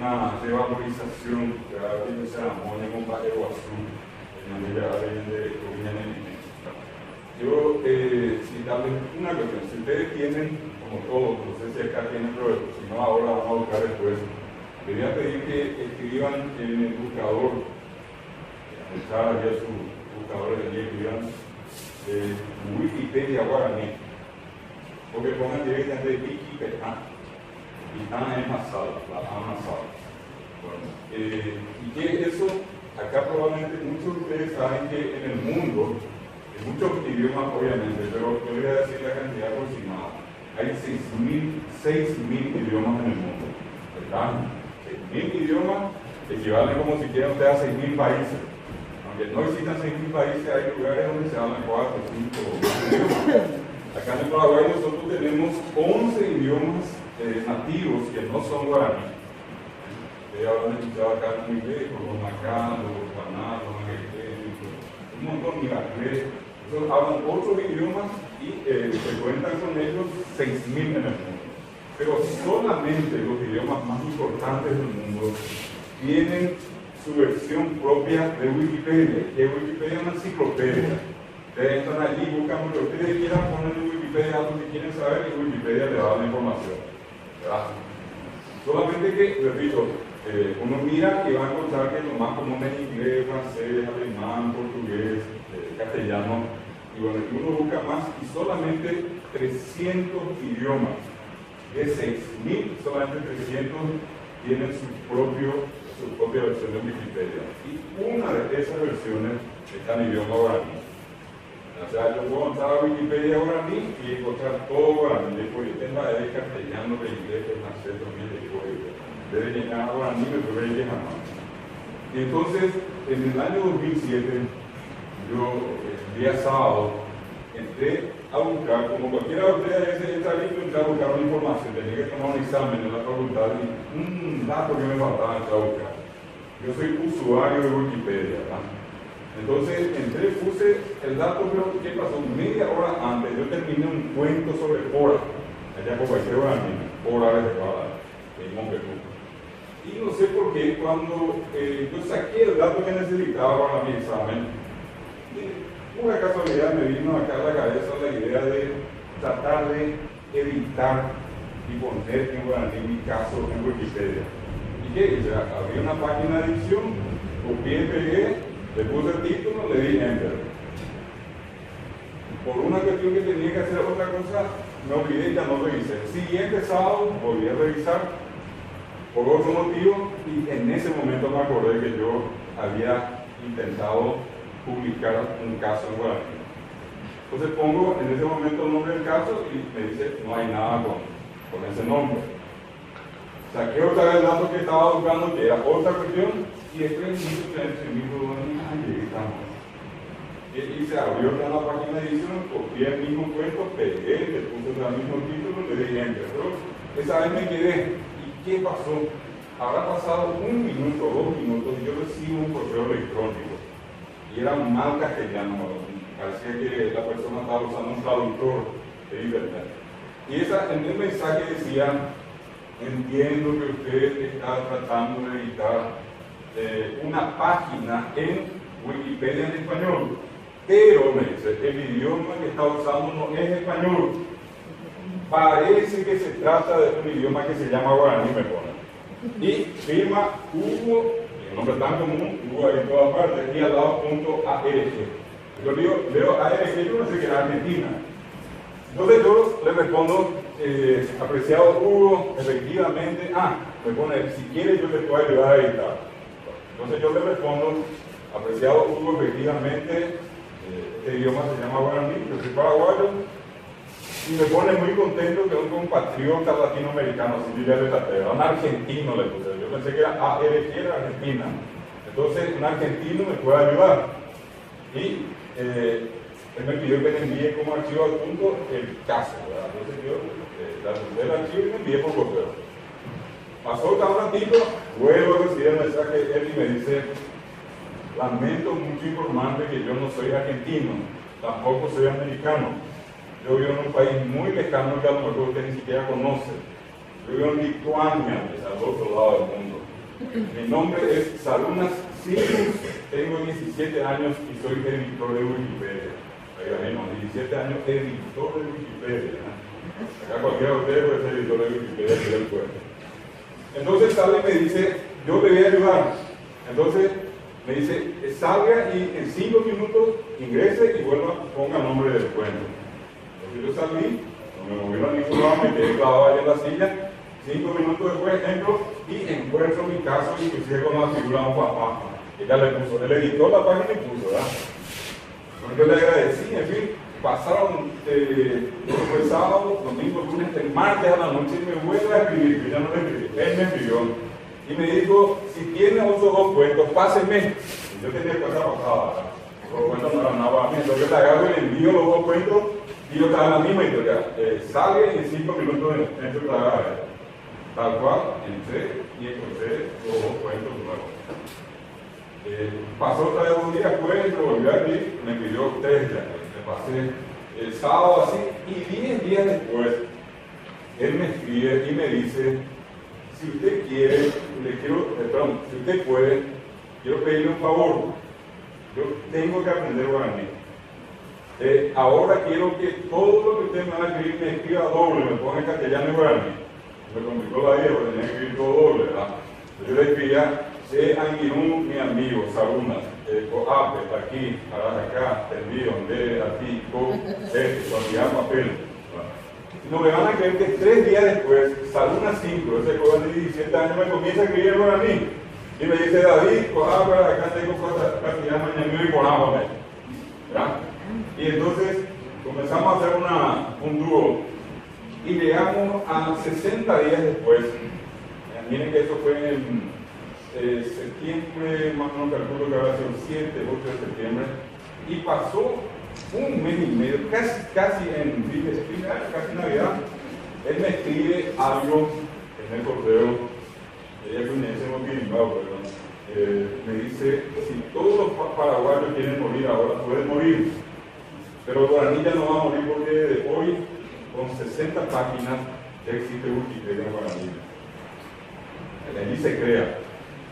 una revalorización que va a haber en ceremonia con Pajero Azul, en donde ya ven de Coviña. Yo, si darles una cuestión, si ustedes tienen, como todos, no sé si acá tienen, pero si no, ahora vamos a buscar después, les voy a pedir que escriban en el buscador, ya su buscador de allí, escriban Wikipedia guaraní, porque pongan directamente Wikipedia, y están enlazados, la amasada. Bueno, y que eso, acá probablemente muchos de ustedes saben que en el mundo, muchos idiomas obviamente, pero yo voy a decir la cantidad aproximada. Hay 6.000 idiomas en el mundo, ¿verdad? 6.000 idiomas equivalen como si quieran ustedes a 6.000 países. Aunque no existan 6.000 países, hay lugares donde se hablan 4, 5 idiomas. Acá en el Paraguay nosotros tenemos 11 idiomas nativos que no son guaraní. Ustedes habrán escuchado acá muy bien, los macanos, los panados, los magueteños, un montón de inglés. Entonces, hablan otros idiomas y se cuentan con ellos 6.000 en el mundo. Pero solamente los idiomas más importantes del mundo tienen su versión propia de Wikipedia. Que Wikipedia es una enciclopedia. Ustedes entran allí, buscan lo que ustedes quieran, ponen en Wikipedia lo que quieren saber y Wikipedia le da la información, ¿verdad? Solamente que, repito, uno mira y va a encontrar que lo más común es inglés, francés, alemán, portugués, castellano, y bueno, uno busca más y solamente 300 idiomas de 6.000, solamente 300 tienen su propia versión de Wikipedia, y una de esas versiones está en idioma guaraní. O sea, yo puedo entrar a Wikipedia guaraní y encontrar todo guaraní, después yo tengo de castellano, de inglés, de francés, también de debe llegar a guaraní, pero debe llegar más. Y entonces, en el año 2007, yo, el día sábado, entré a buscar, como cualquiera de ustedes entra ahí, entré a buscar una información, tenía que tomar un examen en la facultad y un dato que me faltaba entrar a buscar. Yo soy usuario de Wikipedia, ¿verdad? Entonces entré, puse el dato, pero ¿qué pasó? Media hora antes, yo terminé un cuento sobre Pora, allá por cualquier hora misma, Pora de Guadalajara, en Montevideo. Y no sé por qué, cuando yo saqué el dato que necesitaba para mi examen, una casualidad me vino acá a la cabeza la idea de tratar de editar y poner en guaraní mi caso en Wikipedia. ¿Y qué hice? Abrí una página de edición, copié, pegué, le puse el título, le di Enter. Por una cuestión que tenía que hacer otra cosa, me olvidé y ya no revisé. El siguiente sábado volví a revisar por otro motivo y en ese momento me acordé que yo había intentado publicar un caso en guaraní. Entonces pongo en ese momento el nombre del caso y me dice no hay nada con ese nombre. Saqué otra vez el dato que estaba buscando, que era otra cuestión, y después me dijo, ahí estamos. Y se abrió una página de edición, copié el mismo cuento, pegué, le puse el mismo título, le di Enter. Pero esa vez me quedé. ¿Qué pasó? Habrá pasado 1 minuto, 2 minutos y yo recibo un correo electrónico y era mal castellano, parecía que la persona estaba usando un traductor de internet. Y en el mensaje decía, entiendo que usted está tratando de editar una página en Wikipedia en español, pero me dice, el idioma que está usando no es español. Parece que se trata de un idioma que se llama guaraní, me pone. Y firma Hugo, el nombre tan común, Hugo en todas partes, y al lado .arg. Yo leo ARG, yo no sé que era Argentina. Entonces yo le respondo, apreciado Hugo, efectivamente, me pone, si quieres yo te puedo ayudar a editar. Entonces yo le respondo, apreciado Hugo, efectivamente, este idioma se llama guaraní, yo soy paraguayo. Y me pone muy contento que un compatriota latinoamericano, así yo ya le traté, un argentino le puse, yo pensé que era ARG, era Argentina. Entonces, un argentino me puede ayudar. Y él me pidió que le envíe como archivo adjunto el caso, ¿verdad? Entonces yo la puse el archivo y me envié por correo. Pasó un ratito, vuelvo a recibir el mensaje de él y me dice, lamento mucho informarte que yo no soy argentino, tampoco soy americano. Yo vivo en un país muy lejano que a lo mejor usted ni siquiera conoce. Yo vivo en Lituania, que es al otro lado del mundo. Mi nombre es Sarunas Silvus, tengo 17 años y soy editor de Wikipedia. Oiga, no, 17 años editor de Wikipedia. Acá cualquiera de ustedes puede ser editor de Wikipedia si él puede. Entonces sale y me dice, yo le voy a ayudar. Entonces me dice, salga y en 5 minutos ingrese y vuelva, ponga el nombre del cuento. Entonces yo salí, no me movieron a ningún lado, me quedé clavado ahí en la silla. 5 minutos después entro y encuentro mi caso, inclusive con la figura de un papá. Ella le puso, el editor la página y puso, ¿verdad? Entonces yo le agradecí, en fin, pasaron fue sábado, domingo, lunes, el martes a la noche y me vuelve a escribir, yo ya no le escribí, él me escribió y me dijo, si tiene otros 2 cuentos, pásenme. Y yo tenía cosa pasada, los cuentos no eran nada para mí, entonces yo le agarro y le envío los 2 cuentos y yo estaba en la misma historia, sale y en 5 minutos entro a trabajar. Tal cual, entré y encontré los 2 cuentos nuevos. Pasó otra vez 2 días después, me volvió a escribir, me pidió 3 ya. Me pasé el sábado así, y 10 días después, él me escribe y me dice, si usted quiere, si usted puede, quiero pedirle un favor. Yo tengo que aprender guaraní. Ahora quiero que todo lo que usted me va a escribir me escriba doble, me ponga en castellano y guaraní. Me complicó la vida porque tenía que escribir todo doble, ¿verdad? Yo le escribía, Anguirú, mi amigo, Sarunas, Coape, aquí, acá, Tendido, aquí, cualquier papel. No me van a creer que 3 días después, Sarunas 5, ese joven de 17 años, me comienza a escribir el guaraní. Y me dice, David, Coape, acá tengo cosas, cantidad mañana y ponámosme. ¿Verdad? Y entonces comenzamos a hacer un dúo. Y llegamos a 60 días después. Miren que eso fue en septiembre, más o menos calculo que habrá sido 7, 8 de septiembre. Y pasó 1 mes y medio, casi en casi Navidad. Él me escribe algo en el correo, ella conoce muy bien, me dice, si todos los paraguayos quieren morir ahora, pueden morir. Pero Guaraní ya no va a morir porque de hoy, con 60 páginas, ya existe Wikipedia en Guaraní. Allí se crea.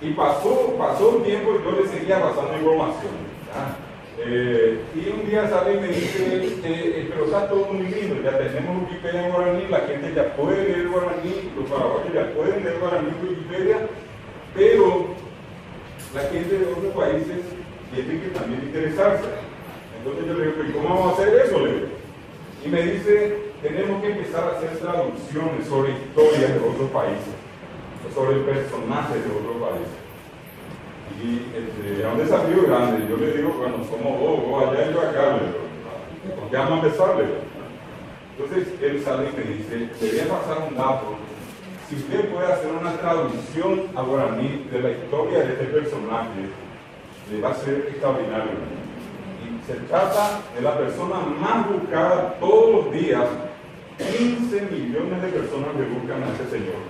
Y pasó un tiempo y yo le seguía pasando información. Y un día sale y me dice, pero está todo muy lindo, ya tenemos Wikipedia en Guaraní, la gente ya puede leer Guaraní, los paraguayos ya pueden leer Guaraní en Wikipedia, pero la gente de otros países tiene que también interesarse. Entonces yo le digo, ¿cómo vamos a hacer eso? Le digo. Y me dice, tenemos que empezar a hacer traducciones sobre historias de otros países, sobre personajes de otros países. Y es un desafío grande. Yo le digo, bueno, somos vos allá y yo acá, ¿por qué vamos a empezar? Entonces él sale y me dice, te voy a pasar un dato. Si usted puede hacer una traducción a guaraní de la historia de este personaje, le va a ser extraordinario. Se trata de la persona más buscada todos los días. 15 millones de personas le buscan a este señor.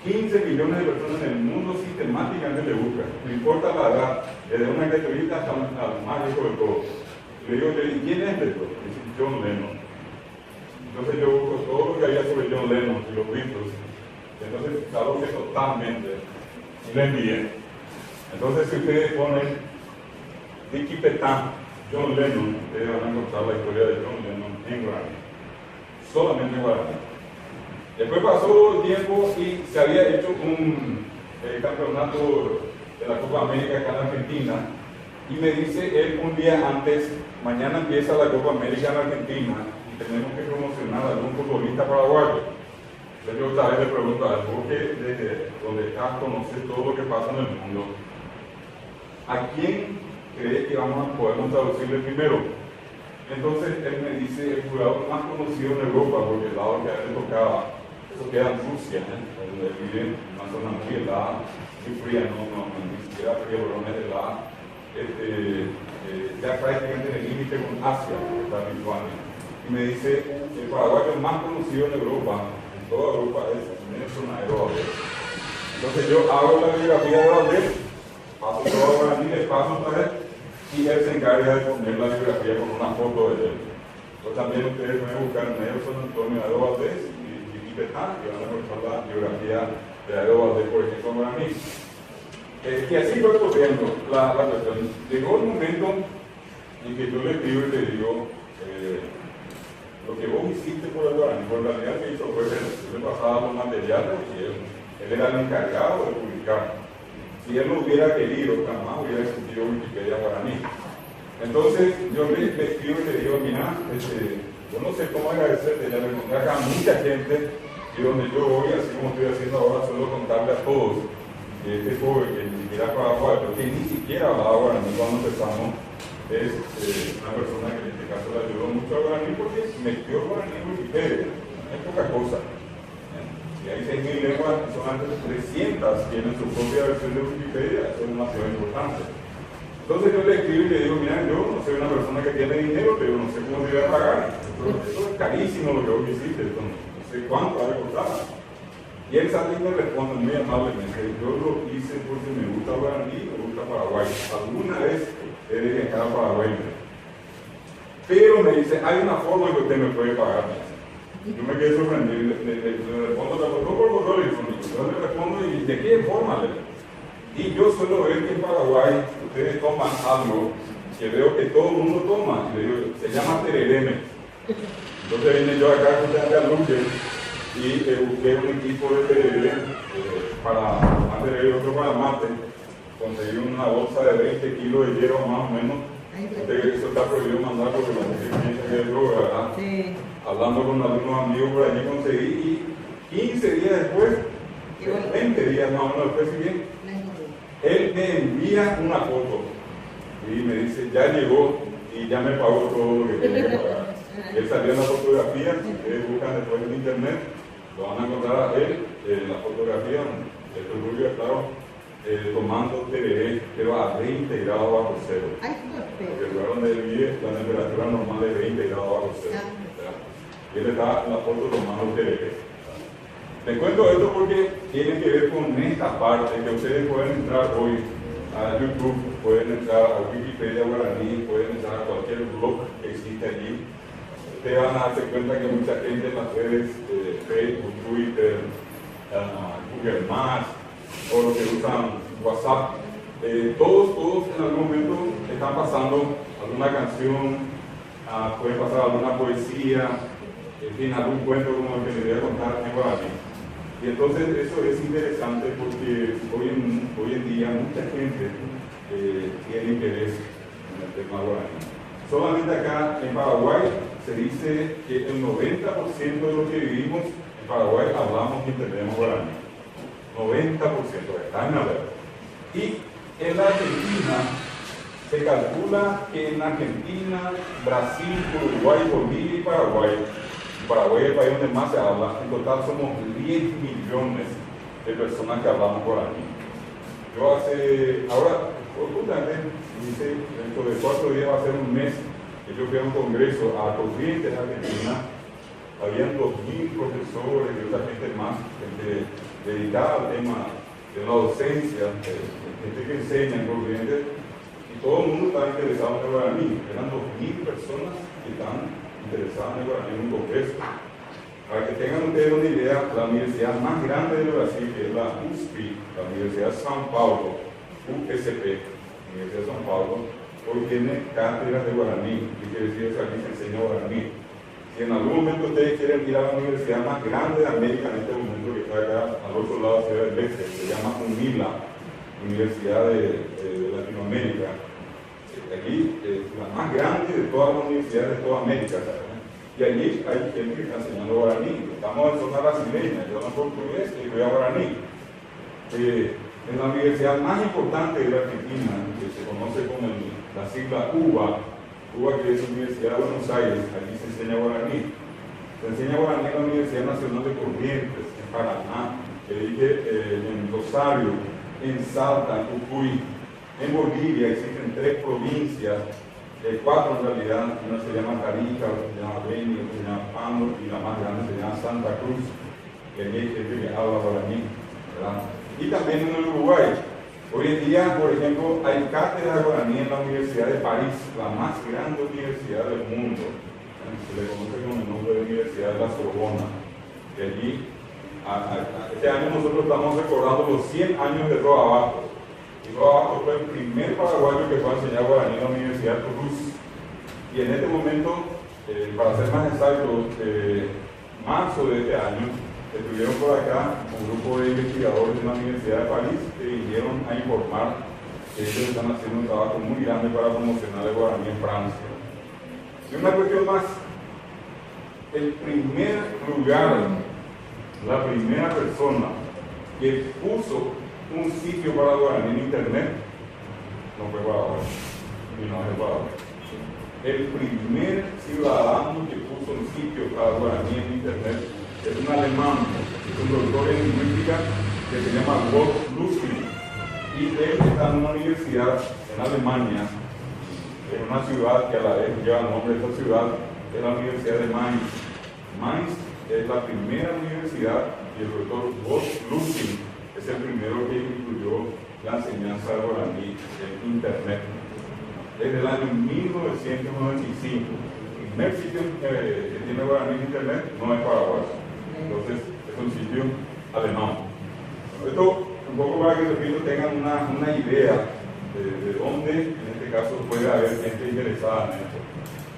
15 millones de personas en el mundo sistemáticamente le buscan. No importa la edad, desde una criaturita hasta al más viejo de todos. Le digo, ¿quién es esto? Dice John Lennon. Entonces yo busco todo lo que había sobre John Lennon y los Beatles. Entonces, claro que totalmente. Y le envié. Entonces, si ustedes ponen Dicky Petán, John Lennon, ustedes van a encontrar la historia de John Lennon en Guaraní. Solamente en Guaraní. Después pasó el tiempo y se había hecho un campeonato de la Copa América acá en Argentina. Y me dice él un día antes, mañana empieza la Copa América en Argentina y tenemos que promocionar a algún futbolista paraguayo. Entonces yo otra vez le pregunto a él, porque desde donde estás conoces todo lo que pasa en el mundo. ¿A quién cree que podemos traducirle primero? Entonces él me dice, el jugador más conocido en Europa, porque el lado que a él le tocaba, eso queda en Rusia, donde vive en una zona muy helada, muy fría, ni siquiera fría, pero no es helada, ya prácticamente en el límite con Asia, que está en Lituania. Y me dice, el paraguayo más conocido en Europa, en toda Europa, es Nelson Aero. Entonces yo hago la biografía de Valdés, paso todo a Guaraní, le paso otra vez, y él se encarga de poner la biografía con una foto de él. Entonces también ustedes pueden buscar Nelson Antonio Aero Valdés y Petán, que van a encontrar la biografía Pedro Valdés, por ejemplo, guaraní. Y así fue ocurriendo la cuestión. Llegó el momento en que yo le escribo y le digo, lo que vos hiciste por el guaraní, por la realidad que hizo fue eso. Yo le pasaba los materiales y él era el encargado de publicar. Si él no hubiera querido, jamás hubiera existido Wikipedia guaraní. Entonces yo le escribo y le digo, mira, yo no sé cómo agradecerte, ya me encontré acá mucha gente y donde yo voy, así como estoy haciendo ahora, suelo contarle a todos que este joven que ni siquiera Paraguay, pero que ni siquiera hablaba guaraní cuando empezamos, es una persona que en este caso le ayudó mucho a guaraní porque metió guaraní en Wikipedia, no es poca cosa. Si hay 6.000 lenguas, son antes 300 tienen su propia versión de Wikipedia, eso es demasiado importante. Entonces yo le escribo y le digo, mira, yo no soy una persona que tiene dinero, pero no sé cómo te voy a pagar. Eso es carísimo lo que vos hiciste, no sé cuánto va a costar. Y él sale y me responde muy amablemente, yo lo hice porque me gusta guaraní, me gusta Paraguay. Alguna vez he de viajar a Paraguay. Pero me dice, hay una forma en que usted me puede pagar. Yo me quedé sorprendido, le respondo, no por correo electrónico, yo le respondo, ¿y de qué forma? Y yo suelo ver que en Paraguay ustedes toman algo que veo que todo el mundo toma, y le digo, se llama terereme. Entonces vine yo acá con la Luque y busqué un equipo de tereré para tomar tereré y otro para mate. Conseguí una bolsa de 20 kilos de hierro más o menos. Eso está prohibido mandar porque la gente piensa que es droga, ¿verdad? Sí. Hablando con algunos amigos por allí conseguí y 15 días después, 20 días más o menos después, si bien, él me envía una foto y me dice, ya llegó y ya me pagó todo lo que tenía que pagar. Él salió en la fotografía, si ustedes buscan después en internet, lo van a encontrar a él, la fotografía, esto es rubio, claro, tomando tereré, pero a 20 grados bajo cero. Porque el lugar donde él vive, la temperatura normal es 20 grados bajo cero. Y él está en la foto tomando tereré. Les cuento esto porque tiene que ver con esta parte, que ustedes pueden entrar hoy a YouTube, pueden entrar a Wikipedia guaraní, pueden entrar a cualquier blog que existe allí. Ustedes van a darse cuenta que mucha gente en las redes, Facebook, Twitter, Google Maps, o los que usan WhatsApp, todos en algún momento están pasando alguna canción, puede pasar alguna poesía, en fin, algún cuento como el que les voy a contar en guaraní. Y entonces eso es interesante porque hoy en día mucha gente tiene interés en el tema guaraní. Solamente acá en Paraguay se dice que el 90% de los que vivimos en Paraguay hablamos y entendemos guaraní. 90%, está en la verdad. Y en la Argentina se calcula que en Argentina, Brasil, Uruguay, Bolivia y Paraguay es el país donde más se habla, en total somos 10 millones de personas que hablamos guaraní. Yo ahora, justamente, dentro de 4 días va a ser un mes que yo fui a un congreso a Corrientes, Argentina. Habían 2.000 profesores y otra gente más, gente dedicada al tema de la docencia, gente que enseña en Corrientes, y todo el mundo estaba interesado en el guaraní. Eran 2.000 personas que están interesadas en el guaraní en un congreso. Para que tengan ustedes una idea, la universidad más grande de Brasil, que es la USP, la Universidad de São Paulo, USP, Universidad de São Paulo, hoy tiene cátedras de guaraní, y quiere decir que aquí se enseña guaraní. Si en algún momento ustedes quieren ir a la universidad más grande de América en este momento, que está acá al otro lado de Ciudad del Este, se llama UNILA, Universidad de Latinoamérica. Aquí es la más grande de todas las universidades de toda América, ¿sabes? Y allí hay gente que está enseñando guaraní. Estamos en zona brasileña, yo hablo portugués y voy a guaraní. En la universidad más importante de la Argentina, que se conoce con la sigla UBA, que es la Universidad de Buenos Aires, allí se enseña guaraní. Se enseña guaraní en la Universidad Nacional de Corrientes, en Paraná, en Rosario, en Salta, en Jujuy. En Bolivia existen 3 provincias, 4 en realidad, una se llama Carica, otra se llama Beni, otra se llama Pando, y la más grande se llama Santa Cruz, que hay gente que habla guaraní, ¿verdad? Y también en el Uruguay. Hoy en día, por ejemplo, hay cátedra de guaraní en la Universidad de París, la más grande universidad del mundo. Se le conoce con el nombre de Universidad de la Sorbona. Y allí Este año nosotros estamos recordando los 100 años de Roa Abajo. Y Roa Abajo fue el primer paraguayo que fue a enseñar guaraní en la Universidad de Toulouse. Y en este momento, para ser más exactos, marzo de este año, estuvieron por acá un grupo de investigadores de la Universidad de París que vinieron a informar que ellos están haciendo un trabajo muy grande para promocionar el guaraní en Francia. Y una cuestión más, el primer lugar, la primera persona que puso un sitio para guaraní en internet, no fue Ecuador, y no es Ecuador. El primer ciudadano que puso un sitio para guaraní en internet es un alemán, es un doctor en lingüística que se llama Wolf Lustig, y él está en una universidad en Alemania, en una ciudad que a la vez lleva el nombre de esta ciudad, es la Universidad de Mainz. Mainz es la primera universidad y el doctor Wolf Lustig es el primero que incluyó la enseñanza de guaraní en internet. Desde el año 1995, el primer sitio que tiene guaraní en internet no es Paraguay. Entonces, es un sitio alemán. Esto, un poco para que los tengan una idea de dónde, en este caso, puede haber gente interesada en esto.